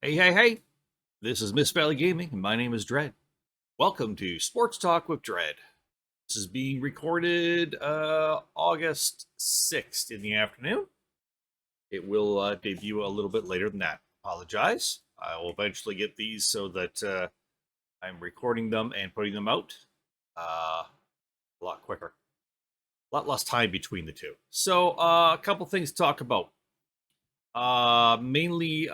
Hey. This is Miss Valley Gaming, and my name is Dredd. Welcome to Sports Talk with Dredd. This is being recorded August 6th in the afternoon. It will debut a little bit later than that. Apologize. I will eventually get these so that I'm recording them and putting them out a lot quicker. A lot less time between the two. So, a couple things to talk about. Mainly,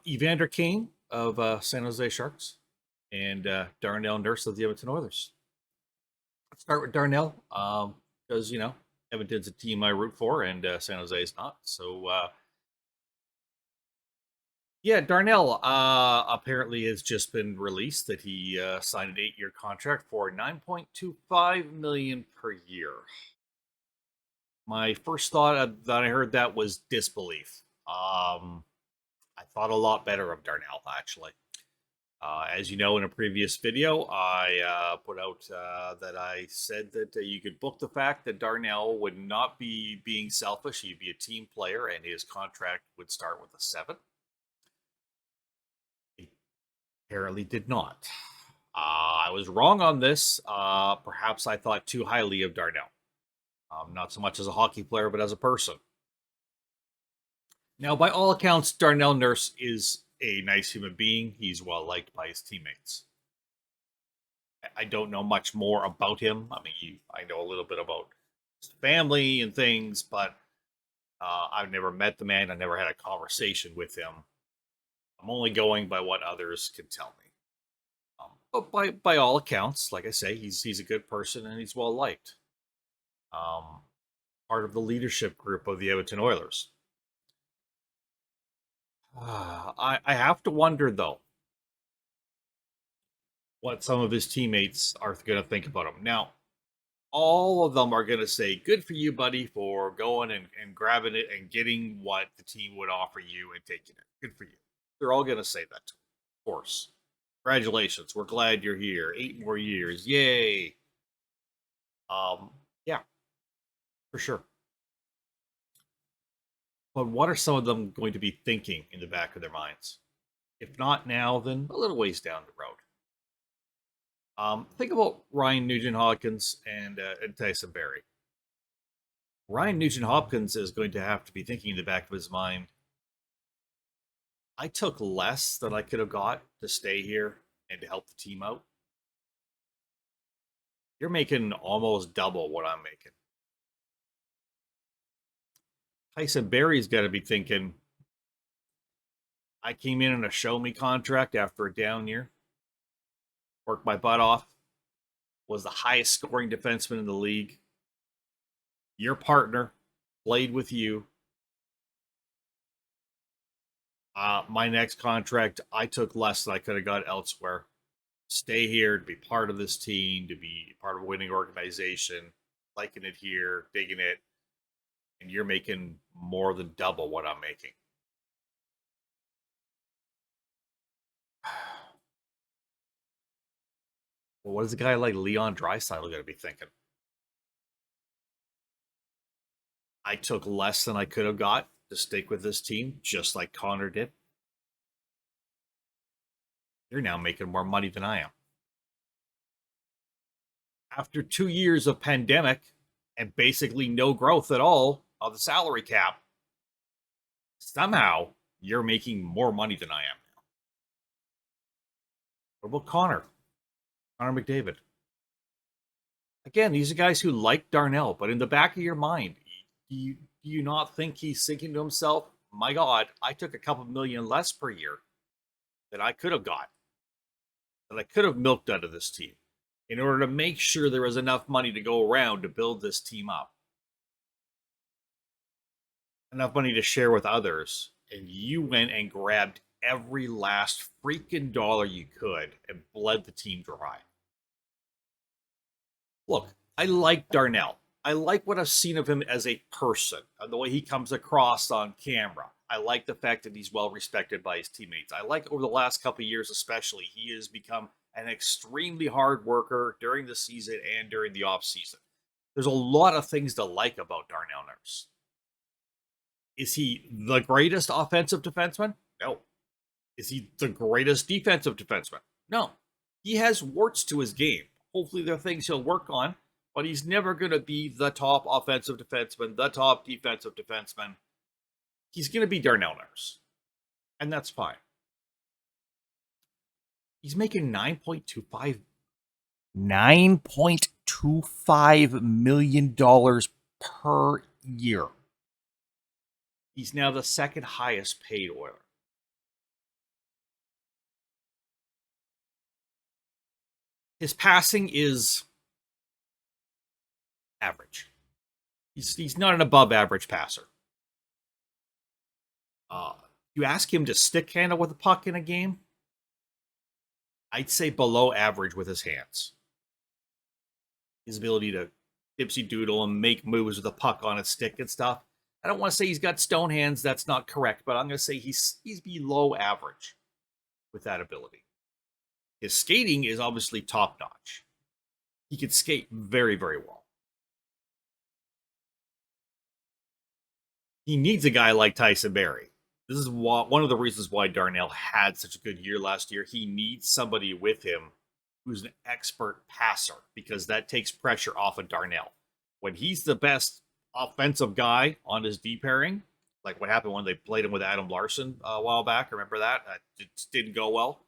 Evander Kane of San Jose Sharks and Darnell Nurse of the Edmonton Oilers. Let's start with Darnell because, Edmonton's a team I root for and San Jose is not. So, yeah, Darnell apparently has just been released that he signed an 8-year contract for $9.25 million per year. My first thought that I heard that was disbelief. I thought a lot better of Darnell, actually. As you know, in a previous video, I put out that I said that you could book the fact that Darnell would not be being selfish. He'd be a team player, and his contract would start with a 7. He apparently did not. I was wrong on this. Perhaps I thought too highly of Darnell. Not so much as a hockey player, but as a person. Now, by all accounts, Darnell Nurse is a nice human being. He's well liked by his teammates. I don't know much more about him. I mean, I know a little bit about his family and things, but I've never met the man. I never had a conversation with him. I'm only going by what others can tell me. But by all accounts, like I say, he's a good person and he's well liked. Part of the leadership group of the Edmonton Oilers. I have to wonder though what some of his teammates are going to think about him. Now, all of them are going to say, good for you, buddy, for going and grabbing it and getting what the team would offer you and taking it. Good for you. They're all going to say that to him, of course. Congratulations. We're glad you're here. 8 more years. Yay. Yeah, for sure. But what are some of them going to be thinking in the back of their minds? If not now, then a little ways down the road. Think about Ryan Nugent-Hopkins and Tyson Barrie. Ryan Nugent-Hopkins is going to have to be thinking in the back of his mind, I took less than I could have got to stay here and to help the team out. You're making almost double what I'm making. Tyson Barrie's got to be thinking, I came in on a show me contract after a down year, worked my butt off, was the highest scoring defenseman in the league. Your partner played with you. My next contract, I took less than I could have got elsewhere. Stay here to be part of this team, to be part of a winning organization, liking it here, digging it, and you're making more than double what I'm making. Well, what is a guy like Leon Draisaitl going to be thinking? I took less than I could have got to stick with this team, just like Connor did. You're now making more money than I am. After 2 years of pandemic and basically no growth at all of the salary cap, somehow you're making more money than I am now. What about Connor? Connor McDavid. Again, these are guys who like Darnell, but in the back of your mind, do you not think he's thinking to himself, my God, I took a couple million less per year than I could have got, that I could have milked out of this team in order to make sure there was enough money to go around to build this team up. Enough money to share with others, and you went and grabbed every last freaking dollar you could and bled the team dry. Look, I like Darnell. I like what I've seen of him as a person, the way he comes across on camera. I like the fact that he's well respected by his teammates. I like over the last couple of years, especially, he has become an extremely hard worker during the season and during the off season. There's a lot of things to like about Darnell Nurse. Is he the greatest offensive defenseman? No. Is he the greatest defensive defenseman? No. He has warts to his game. Hopefully, there are things he'll work on, but he's never going to be the top offensive defenseman, the top defensive defenseman. He's going to be Darnell Nurse, and that's fine. He's making $9.25 million per year. He's now the second highest paid Oiler. His passing is average. He's not an above average passer. You ask him to stick handle with a puck in a game, I'd say below average with his hands. His ability to dipsy doodle and make moves with a puck on a stick and stuff. I don't want to say he's got stone hands. That's not correct, but I'm going to say he's below average with that ability. His skating is obviously top notch. He could skate very, very well. He needs a guy like Tyson Barrie. This is one of the reasons why Darnell had such a good year last year. He needs somebody with him who's an expert passer, because that takes pressure off of Darnell. When he's the best offensive guy on his D pairing, like what happened when they played him with Adam Larson a while back. Remember that? It just didn't go well.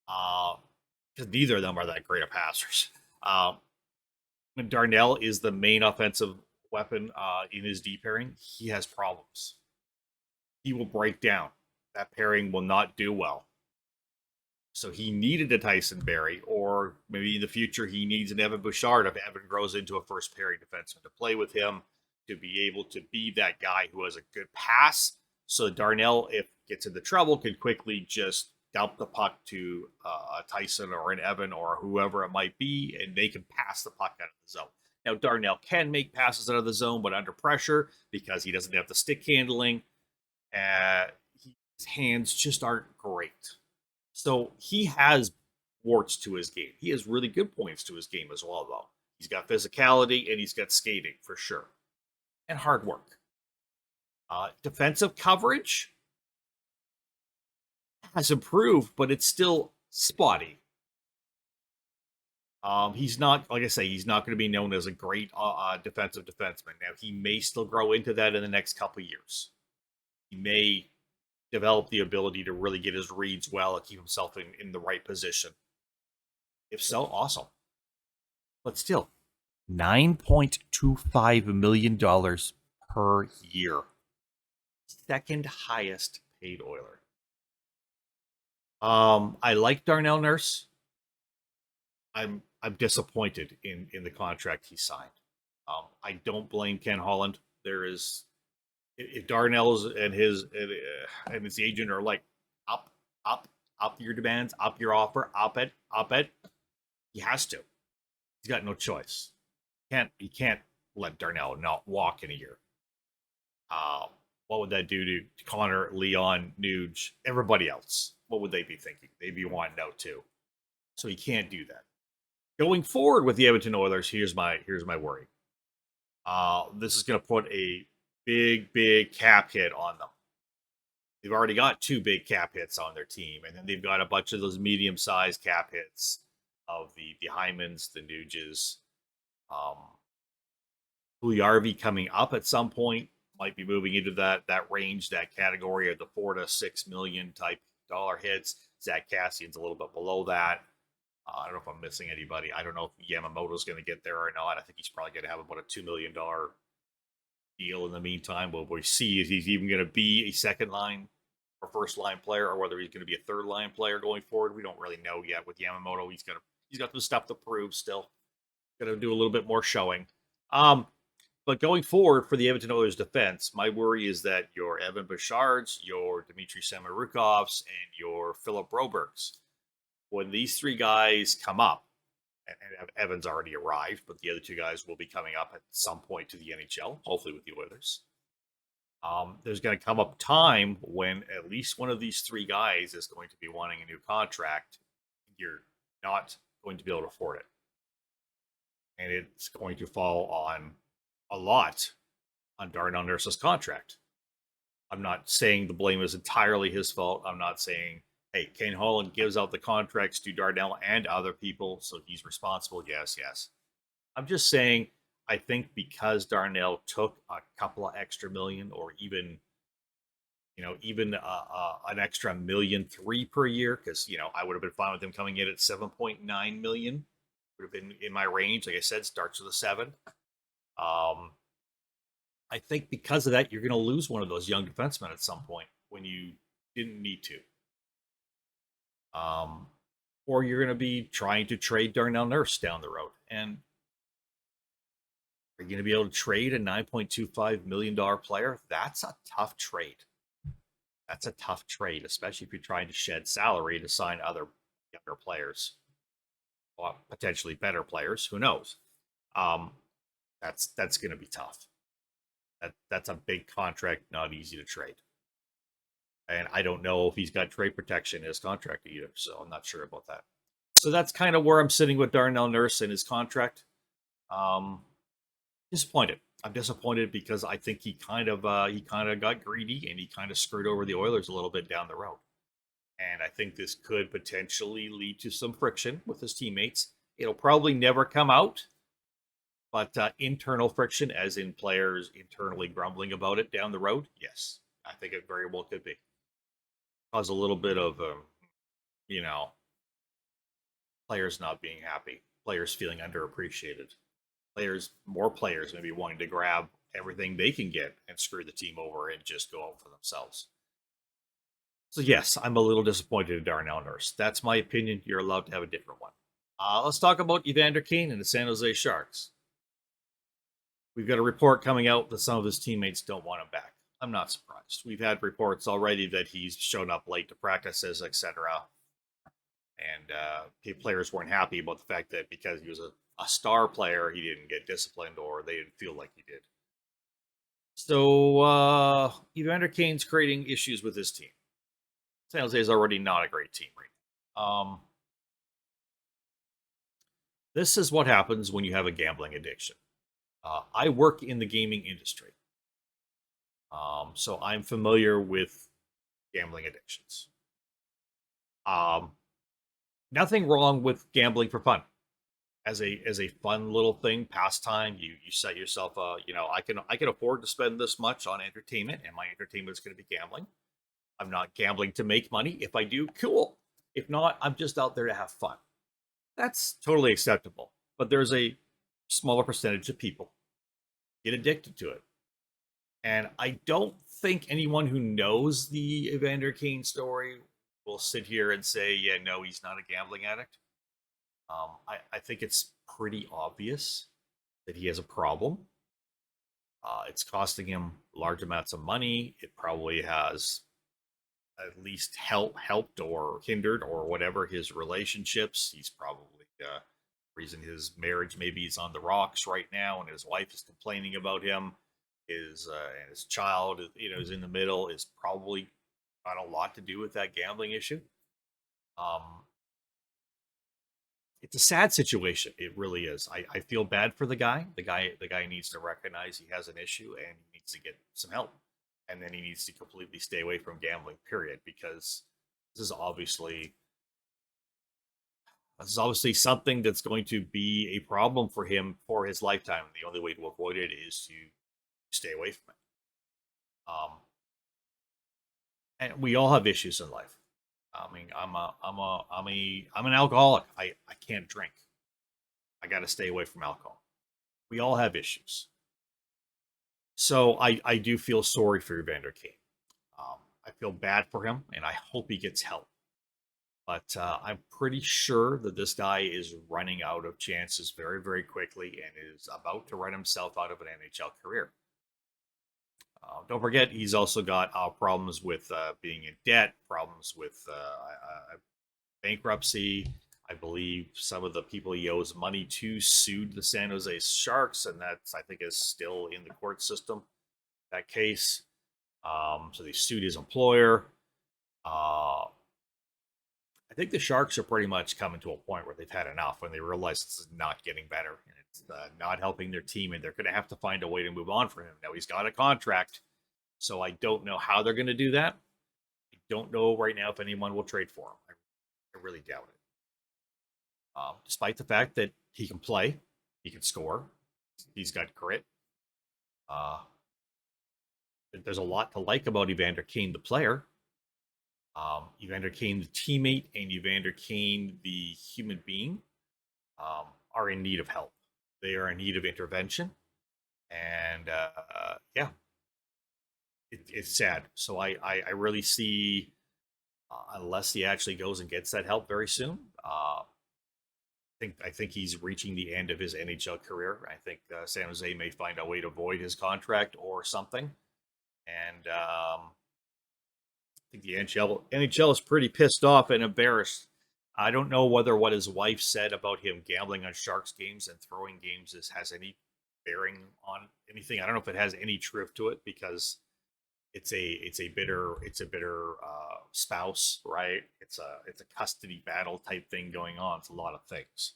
Because neither of them are that great of passers. When Darnell is the main offensive weapon in his D pairing, he has problems. He will break down. That pairing will not do well. So he needed a Tyson Barrie, or maybe in the future he needs an Evan Bouchard if Evan grows into a first pairing defenseman to play with him, to be able to be that guy who has a good pass. So Darnell, if gets into trouble, can quickly just dump the puck to a Tyson or an Evan or whoever it might be, and they can pass the puck out of the zone. Now, Darnell can make passes out of the zone, but under pressure, because he doesn't have the stick handling, his hands just aren't great. So he has warts to his game. He has really good points to his game as well, though. He's got physicality and he's got skating for sure, and hard work. Defensive coverage has improved, but it's still spotty. He's not, like I say, he's not going to be known as a great defensive defenseman. Now, he may still grow into that in the next couple of years. He may develop the ability to really get his reads well and keep himself in the right position. If so, awesome. But still, $9.25 million per year. Second highest paid Oiler. I like Darnell Nurse. I'm disappointed in the contract he signed. I don't blame Ken Holland. There is, if Darnell's and his agent are like up your demands, up your offer, up it, he has to. He's got no choice. He can't let Darnell not walk in a year. What would that do to Connor, Leon, Nuge, everybody else? What would they be thinking? They'd be wanting out too. So he can't do that. Going forward with the Edmonton Oilers, here's my worry. This is going to put a big cap hit on them. They've already got 2 big cap hits on their team, and then they've got a bunch of those medium-sized cap hits of the Hymans, the Nuges, Puljujarvi coming up at some point, might be moving into that range, that category of the $4 to $6 million type dollar hits. Zach Cassian's a little bit below that. I don't know if I'm missing anybody. I don't know if Yamamoto's going to get there or not. I think he's probably going to have about a $2 million deal in the meantime. We'll see if he's even going to be a second line or first line player, or whether he's going to be a third line player going forward. We don't really know yet with Yamamoto. He's got some stuff to prove still. Going to do a little bit more showing. But going forward for the Edmonton Oilers defense, my worry is that your Evan Bouchards, your Dmitry Samorukhovs, and your Philip Brobergs, when these 3 guys come up, and Evan's already arrived, but the other 2 guys will be coming up at some point to the NHL, hopefully with the Oilers. There's going to come up time when at least one of these 3 guys is going to be wanting a new contract. You're not going to be able to afford it. and it's going to fall on a lot on Darnell Nurse's contract. I'm not saying the blame is entirely his fault. I'm not saying, hey, Kane Holland gives out the contracts to Darnell and other people, so he's responsible. Yes, yes. I'm just saying, I think because Darnell took a couple of extra million, or even even an extra $1.3 million per year, because I would have been fine with him coming in at 7.9 million. Would have been in my range. Like I said, starts with a 7. Um, I think because of that, you're going to lose one of those young defensemen at some point when you didn't need to. Or you're going to be trying to trade Darnell Nurse down the road. And are you going to be able to trade a $9.25 million player? That's a tough trade. That's a tough trade, especially if you're trying to shed salary to sign other younger players, or potentially better players. Who knows? Um, that's going to be tough. That's a big contract, not easy to trade. And I don't know if he's got trade protection in his contract either, so I'm not sure about that. So that's kind of where I'm sitting with Darnell Nurse and his contract. Um, disappointed. I'm disappointed because I think he kind of got greedy and he kind of screwed over the Oilers a little bit down the road. And I think this could potentially lead to some friction with his teammates. It'll probably never come out, but internal friction, as in players internally grumbling about it down the road, yes, I think it very well could be. Cause a little bit of, you know, players not being happy, players feeling underappreciated, more players maybe wanting to grab everything they can get and screw the team over and just go out for themselves. So yes, I'm a little disappointed in Darnell Nurse. That's my opinion. You're allowed to have a different one. Let's talk about Evander Kane and the San Jose Sharks. We've got a report coming out that some of his teammates don't want him back. I'm not surprised. We've had reports already that he's shown up late to practices, etc. And players weren't happy about the fact that because he was a star player, he didn't get disciplined or they didn't feel like he did. So Evander Kane's creating issues with his team. San Jose is already not a great team right now. This is what happens when you have a gambling addiction. I work in the gaming industry, so I'm familiar with gambling addictions. Nothing wrong with gambling for fun. As a fun little thing, pastime, you set yourself I can afford to spend this much on entertainment, and my entertainment is going to be gambling. I'm not gambling to make money. If I do, cool. If not, I'm just out there to have fun. That's totally acceptable. But there's a smaller percentage of people get addicted to it. And I don't think anyone who knows the Evander Kane story will sit here and say, yeah, no, he's not a gambling addict. I think it's pretty obvious that he has a problem. It's costing him large amounts of money. It probably has at least helped or hindered or whatever his relationships. He's probably reason his marriage maybe is on the rocks right now, and his wife is complaining about him. His child, is in the middle. Is probably got a lot to do with that gambling issue. Um, it's a sad situation. It really is. I feel bad for the guy. The guy needs to recognize he has an issue and he needs to get some help. And then he needs to completely stay away from gambling, period, because this is obviously something that's going to be a problem for him for his lifetime. The only way to avoid it is to stay away from it. And we all have issues in life. I mean, I'm an alcoholic. I can't drink. I got to stay away from alcohol. We all have issues. So I do feel sorry for Evander Kane. I feel bad for him, and I hope he gets help. But I'm pretty sure that this guy is running out of chances very, very quickly and is about to run himself out of an NHL career. Don't forget, he's also got problems with being in debt, problems with bankruptcy. I believe some of the people he owes money to sued the San Jose Sharks, and that's, I think, is still in the court system, that case. So they sued his employer. I think the Sharks are pretty much coming to a point where they've had enough when they realize this is not getting better and not helping their team, and they're going to have to find a way to move on for him. Now he's got a contract, so I don't know how they're going to do that. I don't know right now if anyone will trade for him. I really doubt it. Despite the fact that he can play, he can score, he's got grit. There's a lot to like about Evander Kane, the player. Evander Kane, the teammate, and Evander Kane, the human being, are in need of help. They are in need of intervention, and yeah, it's sad. So I really see, unless he actually goes and gets that help very soon, I think he's reaching the end of his NHL career. I think San Jose may find a way to void his contract or something, and I think the NHL is pretty pissed off and embarrassed. I don't know whether what his wife said about him gambling on Sharks games and throwing games has any bearing on anything. I don't know if it has any truth to it, because it's a bitter spouse, right? It's a custody battle type thing going on. It's a lot of things.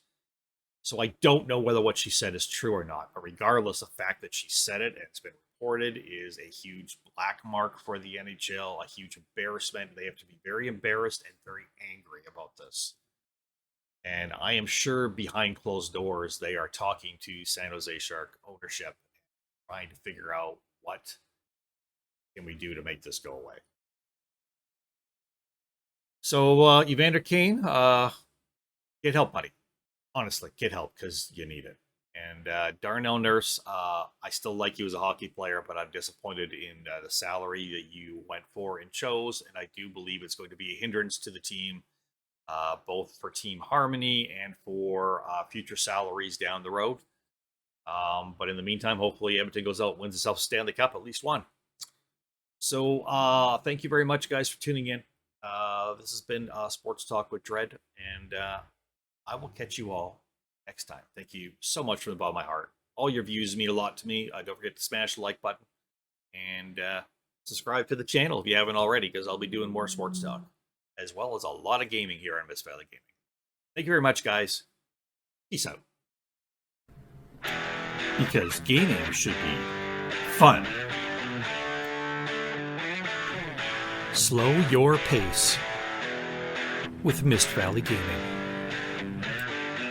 So I don't know whether what she said is true or not. But regardless, the fact that she said it and it's been reported is a huge black mark for the NHL, a huge embarrassment. They have to be very embarrassed and very angry about this. And I am sure behind closed doors, they are talking to San Jose Shark ownership, trying to figure out what can we do to make this go away. So, Evander Kane, get help, buddy. Honestly, get help, because you need it. And Darnell Nurse, I still like you as a hockey player, but I'm disappointed in the salary that you went for and chose. And I do believe it's going to be a hindrance to the team, both for team harmony and for future salaries down the road. But in the meantime, hopefully Edmonton goes out and wins itself a Stanley Cup, at least one. So thank you very much, guys, for tuning in. This has been Sports Talk with Dredd, and I will catch you all next time. Thank you so much from the bottom of my heart. All your views mean a lot to me. Don't forget to smash the like button and subscribe to the channel if you haven't already, because I'll be doing more sports talk, as well as a lot of gaming here on Mist Valley Gaming. Thank you very much, guys. Peace out. Because gaming should be fun. Slow your pace with Mist Valley Gaming.